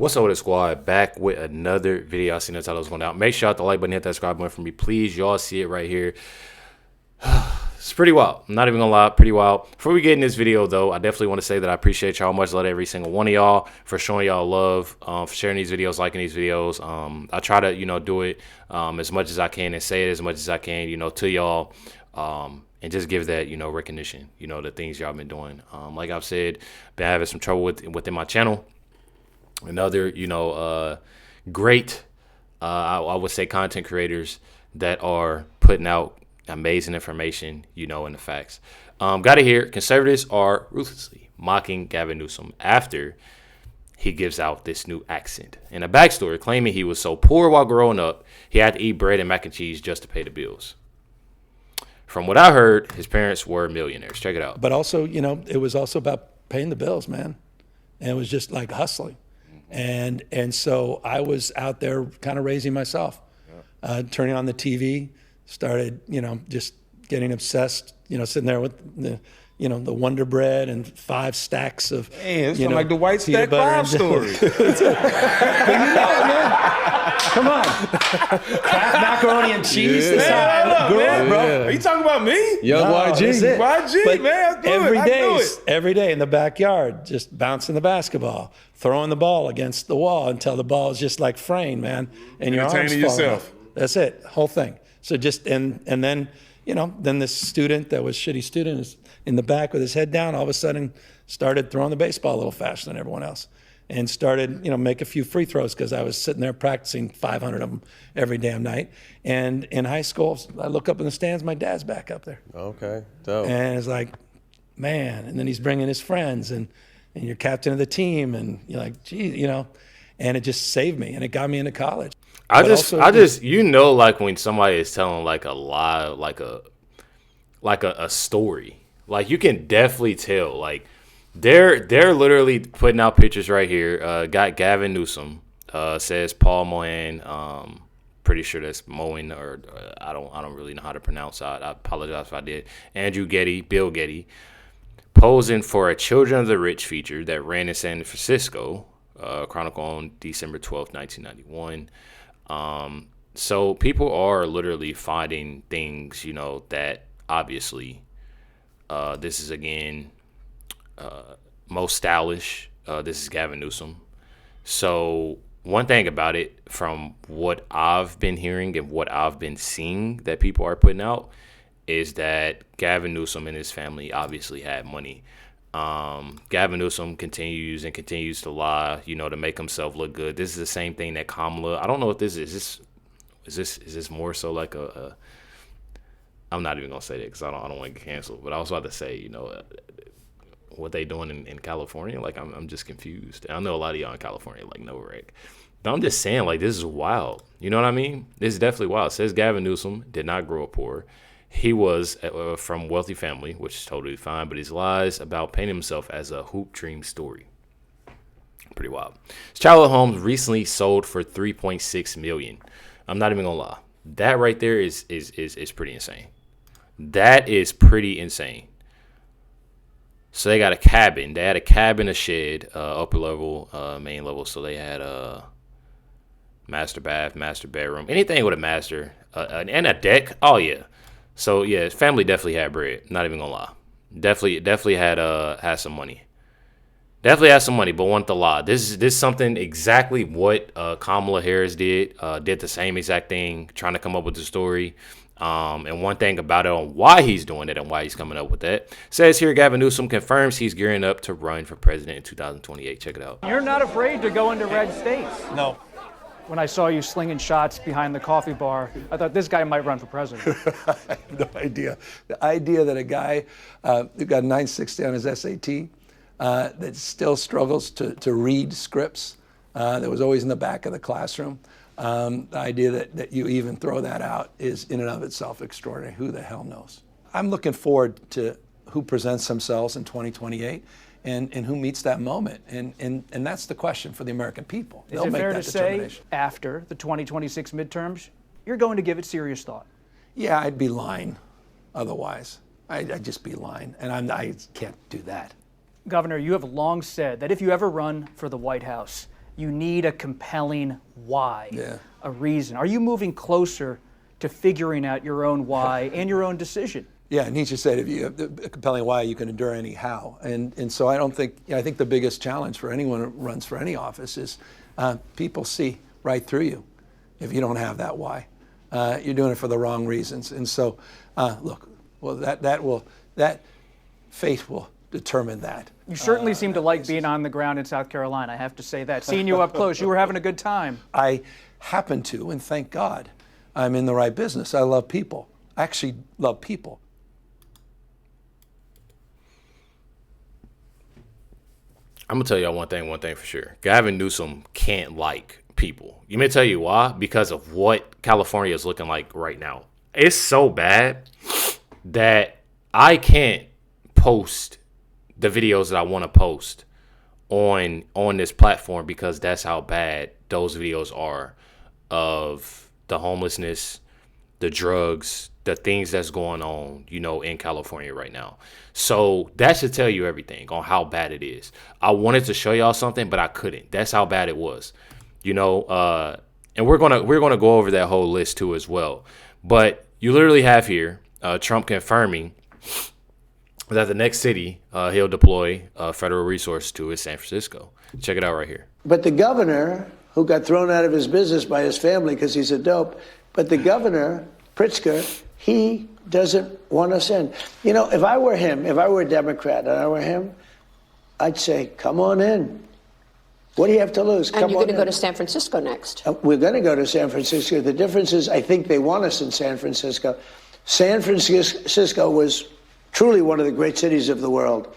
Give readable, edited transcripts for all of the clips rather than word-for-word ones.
What's up with the squad? Back with another video. I seen the title was going out. Make sure you hit the like button, hit that subscribe button for me, please. Y'all see it right here. It's pretty wild. I'm not even gonna lie, pretty wild. Before we get in this video, though, I definitely want to say that I appreciate y'all much. Love every single one of y'all for showing y'all love, for sharing these videos, liking these videos. I try to, do it as much as I can and say it as much as I can, to y'all. And just give that, recognition, the things y'all been doing. Like I've said, been having some trouble within my channel. Another, great, I would say, content creators that are putting out amazing information, and the facts. Got to hear, conservatives are ruthlessly mocking Gavin Newsom after he gives out this new accent. And a backstory claiming he was so poor while growing up, he had to eat bread and mac and cheese just to pay the bills. From what I heard, his parents were millionaires. Check it out. But also, it was also about paying the bills, man. And it was just like hustling. And so I was out there kind of raising myself, turning on the TV, started, just getting obsessed, sitting there with the Wonder Bread and 5 stacks of, it's like the White Stack 5 story. Come on. Kraft macaroni and cheese. Yeah. That's Man, bro. yeah. Are you talking about me? Young YG. YG, But man. every day in the backyard, just bouncing the basketball, throwing the ball against the wall until the ball is just like fraying, man. And your arms Entertaining falling yourself. off. That's it, whole thing. So just, and then, then this student that was shitty student is in the back with his head down, all of a sudden started throwing the baseball a little faster than everyone else. And started, make a few free throws because I was sitting there practicing 500 of them every damn night. And in high school, I look up in the stands, my dad's back up there. Okay, dope. And it's like, man, and then he's bringing his friends and you're captain of the team and you're like, gee, and it just saved me and it got me into college. I just, like when somebody is telling like a lie, like a story, like you can definitely tell, like, They're literally putting out pictures right here. Got Gavin Newsom, says Paul Mohan. Pretty sure that's Mohan, or I don't really know how to pronounce it. I apologize if I did. Andrew Getty, Bill Getty, posing for a Children of the Rich feature that ran in San Francisco, Chronicle on December 12th, 1991. So people are literally finding things, that obviously, this is again. Most stylish. This is Gavin Newsom. So one thing about it, from what I've been hearing and what I've been seeing that people are putting out, is that Gavin Newsom and his family obviously had money. Gavin Newsom continues to lie, to make himself look good. This is the same thing that Kamala. I don't know what this is. Is this more so like a I'm not even gonna say that because I don't want to get canceled. But I was about to say, what they doing in California, like I'm just confused. I know a lot of y'all in California like no wreck, but I'm just saying, like, this is wild. You know what I mean? This is definitely wild. It says Gavin Newsom did not grow up poor. He was from wealthy family, which is totally fine, but his lies about painting himself as a hoop dream story, pretty wild. His childhood homes recently sold for $3.6 million. I'm not even gonna lie, that right there is pretty insane. That is pretty insane. So they got a cabin. They had a cabin, a shed, upper level, main level. So they had a master bath, master bedroom, anything with a master, and a deck. Oh yeah. So yeah, his family definitely had bread. Not even gonna lie. Definitely had some money. Definitely had some money, but wanted to lie. This is something exactly what Kamala Harris did. Did the same exact thing, trying to come up with the story. And one thing about it on why he's doing it and why he's coming up with that, says here Gavin Newsom confirms he's gearing up to run for president in 2028. Check it out. You're not afraid to go into red states. No. When I saw you slinging shots behind the coffee bar, I thought this guy might run for president. I have no idea. The idea that a guy who got 960 on his SAT that still struggles to read scripts, that was always in the back of the classroom. The idea that you even throw that out is in and of itself extraordinary. Who the hell knows? I'm looking forward to who presents themselves in 2028 and who meets that moment. And that's the question for the American people. Is it fair to say after the 2026 midterms, you're going to give it serious thought? Yeah, I'd be lying otherwise. I'd just be lying. And I can't do that. Governor, you have long said that if you ever run for the White House, you need a compelling why, Yeah. a reason. Are you moving closer to figuring out your own why and your own decision? Yeah, Nietzsche said, if you have a compelling why, you can endure any how. And so I don't think, I think the biggest challenge for anyone who runs for any office is people see right through you if you don't have that why. You're doing it for the wrong reasons. And so, look, well, that fate will determine that. You certainly seem to like being on the ground in South Carolina, I have to say that. Seeing you up close, you were having a good time. I happen to, and thank God, I'm in the right business. I love people. I actually love people. I'm gonna tell y'all one thing for sure. Gavin Newsom can't like people. You may tell you why? Because of what California is looking like right now. It's so bad that I can't post the videos that I want to post on this platform because that's how bad those videos are of the homelessness, the drugs, the things that's going on, in California right now. So that should tell you everything on how bad it is. I wanted to show y'all something, but I couldn't. That's how bad it was, and we're gonna go over that whole list too as well. But you literally have here Trump confirming that the next city he'll deploy federal resources to is San Francisco. Check it out right here. But the governor, who got thrown out of his business by his family because he's a dope, but the governor, Pritzker, he doesn't want us in. If I were him, if I were a Democrat and I were him, I'd say, come on in. What do you have to lose? And Come you're on going to go in. to San Francisco next. We're going to go to San Francisco. The difference is I think they want us in San Francisco. San Francisco was truly one of the great cities of the world.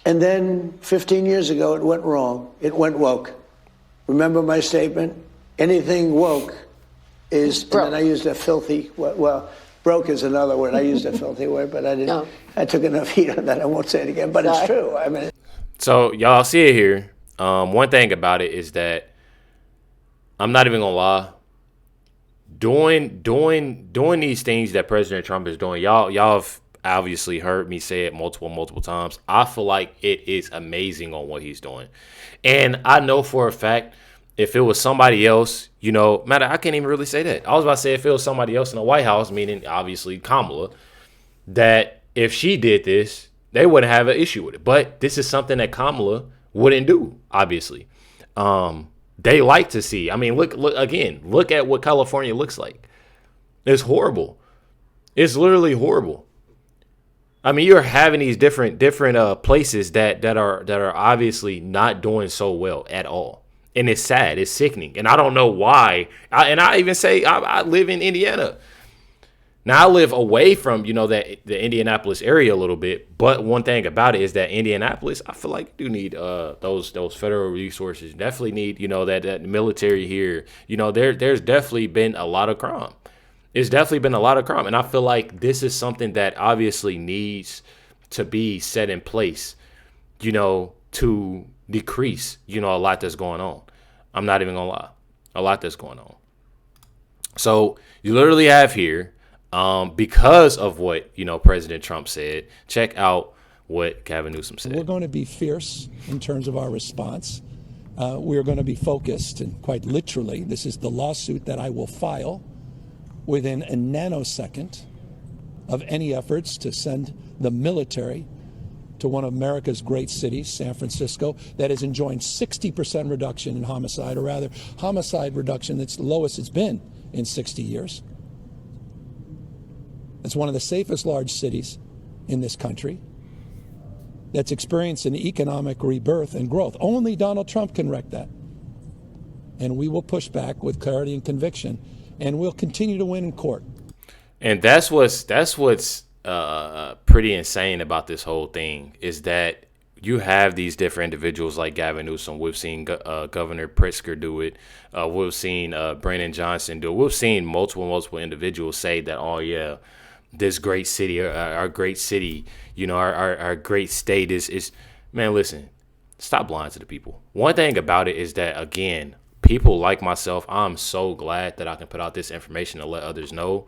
And then 15 years ago, it went wrong. It went woke. Remember my statement? Anything woke is, broke. And then I used a filthy, well, broke is another word. I used a filthy word, but I didn't. No. I took enough heat on that. I won't say it again, but it's Sorry. true. I mean, So y'all see it here. One thing about it is that I'm not even gonna lie. Doing these things that President Trump is doing, y'all have obviously heard me say it multiple times. I feel like it is amazing on what he's doing, and I know for a fact if it was somebody else, matter, I can't even really say that. I was about to say if it was somebody else in the White House, meaning obviously Kamala, that if she did this, they wouldn't have an issue with it. But this is something that Kamala wouldn't do, obviously. They like to see. I mean, look at what California looks like. It's horrible. It's literally horrible. I mean, you're having these different places that are obviously not doing so well at all. And it's sad. It's sickening. And I don't know why. I even say I live in Indiana. Now, I live away from, the Indianapolis area a little bit. But one thing about it is that Indianapolis, I feel like you do need those federal resources. Definitely need, that military here. There's definitely been a lot of crime. It's definitely been a lot of crime. And I feel like this is something that obviously needs to be set in place, to decrease, a lot that's going on. I'm not even gonna lie. A lot that's going on. So you literally have here, because of what, President Trump said, check out what Gavin Newsom said. We're going to be fierce in terms of our response. We're going to be focused, and quite literally, this is the lawsuit that I will file within a nanosecond of any efforts to send the military to one of America's great cities, San Francisco, that is enjoying 60% reduction in homicide, or rather homicide reduction that's the lowest it's been in 60 years. It's one of the safest large cities in this country that's experiencing economic rebirth and growth. Only Donald Trump can wreck that. And we will push back with clarity and conviction, and we'll continue to win in court. And that's what's pretty insane about this whole thing is that you have these different individuals like Gavin Newsom. We've seen Governor Pritzker do it. We've seen Brandon Johnson do it. We've seen multiple individuals say that, oh, yeah, this great city, our great city, our great state is, man, listen, stop lying to the people. One thing about it is that, again, people like myself, I'm so glad that I can put out this information to let others know,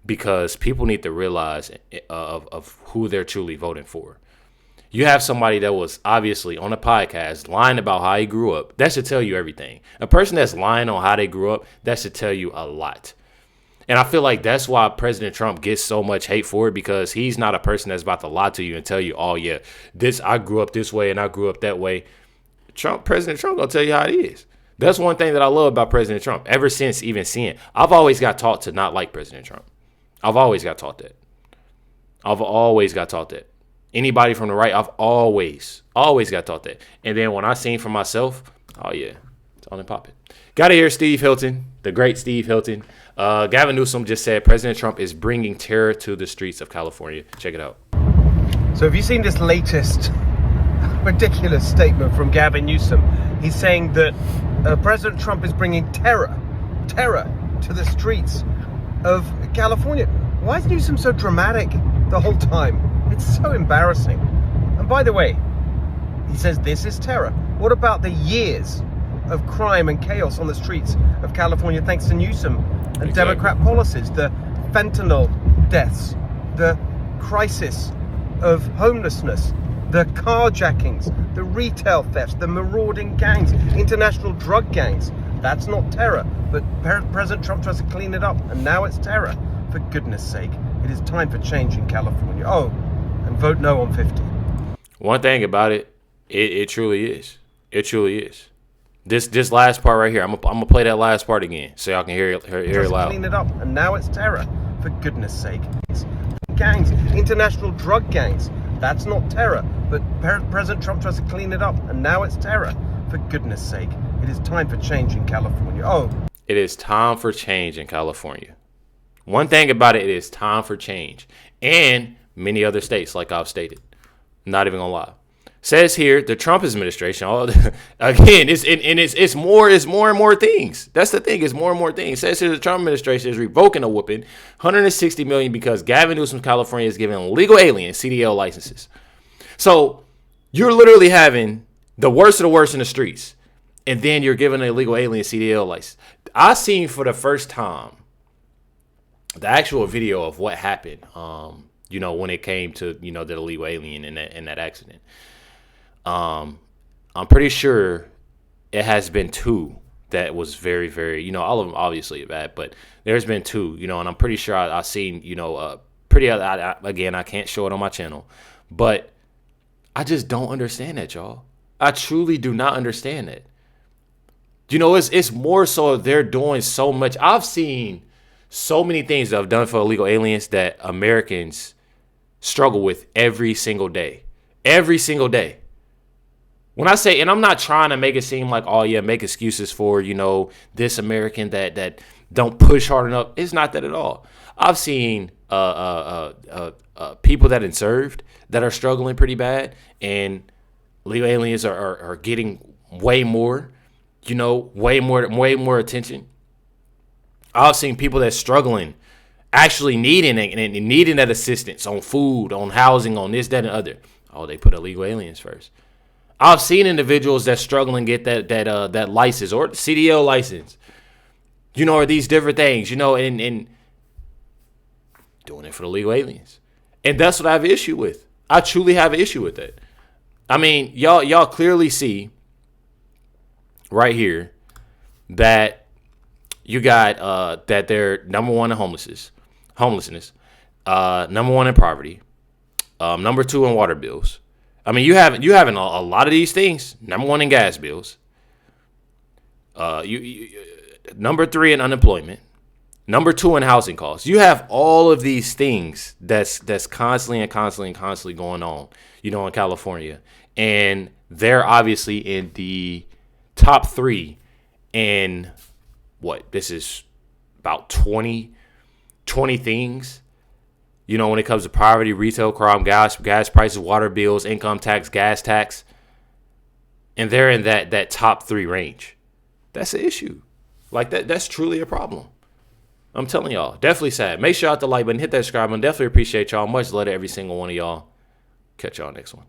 because people need to realize of who they're truly voting for. You have somebody that was obviously on a podcast lying about how he grew up. That should tell you everything. A person that's lying on how they grew up, that should tell you a lot. And I feel like that's why President Trump gets so much hate for it, because he's not a person that's about to lie to you and tell you, oh, yeah, I grew up this way and I grew up that way. President Trump gonna tell you how it is. That's one thing that I love about President Trump. Ever since even seeing, I've always got taught to not like President Trump. I've always got taught that. Anybody from the right, I've always got taught that. And then when I seen for myself, oh yeah, it's on and popping. Gotta hear Steve Hilton, the great Steve Hilton. Gavin Newsom just said President Trump is bringing terror to the streets of California. Check it out. So have you seen this latest ridiculous statement from Gavin Newsom? He's saying that President Trump is bringing terror to the streets of California. Why is Newsom so dramatic the whole time? It's so embarrassing. And by the way, he says this is terror. What about the years of crime and chaos on the streets of California thanks to Newsom and Democrat policies? The fentanyl deaths, the crisis of homelessness, the carjackings, the retail thefts, the marauding gangs, international drug gangs. That's not terror, but President Trump tries to clean it up, and now it's terror. For goodness sake, it is time for change in California. Oh, and vote no on 50. One thing about it, it truly is. It truly is. This last part right here, I'm gonna play that last part again so y'all can hear it loud. Clean it up, and now it's terror. For goodness sake, gangs, international drug gangs. That's not terror, but President Trump tries to clean it up, and now it's terror. For goodness sake, it is time for change in California. Oh, it is time for change in California. One thing about it, it is time for change, and many other states, like I've stated. Not even gonna lie. Says here, the Trump administration, again, it's more and more things. That's the thing, it's more and more things. Says here, the Trump administration is revoking a whooping $160 million because Gavin Newsom, California, is giving illegal aliens CDL licenses. So you're literally having the worst of the worst in the streets, and then you're giving an illegal alien CDL license. I seen for the first time the actual video of what happened, when it came to, the illegal alien in that accident. I'm pretty sure it has been two that was very, very, all of them obviously bad, but there's been two, and I'm pretty sure I seen, again, I can't show it on my channel, but I just don't understand that, y'all. I truly do not understand it. It's more so they're doing so much. I've seen so many things that I've done for illegal aliens that Americans struggle with every single day. Every single day. When I say, and I'm not trying to make it seem like, oh yeah, make excuses for, this American that don't push hard enough. It's not that at all. I've seen people that have served that are struggling pretty bad, and illegal aliens are getting way more, way more attention. I've seen people that's struggling, actually needing that assistance on food, on housing, on this, that, and other. Oh, they put illegal aliens first. I've seen individuals that struggle and get that license or CDL license, or these different things, and doing it for the illegal aliens. And that's what I have an issue with. I truly have an issue with that. I mean, y'all clearly see right here that you got that they're number one in homelessness, number one in poverty, number two in water bills. I mean, you having a lot of these things. Number one in gas bills. Number three in unemployment. Number two in housing costs. You have all of these things that's constantly going on, in California. And they're obviously in the top three in what? This is about 20 things. When it comes to poverty, retail crime, gas prices, water bills, income tax, gas tax. And they're in that top three range. That's an issue. Like that's truly a problem. I'm telling y'all, definitely sad. Make sure y'all hit the like button, hit that subscribe button. Definitely appreciate y'all. Much love to every single one of y'all. Catch y'all next one.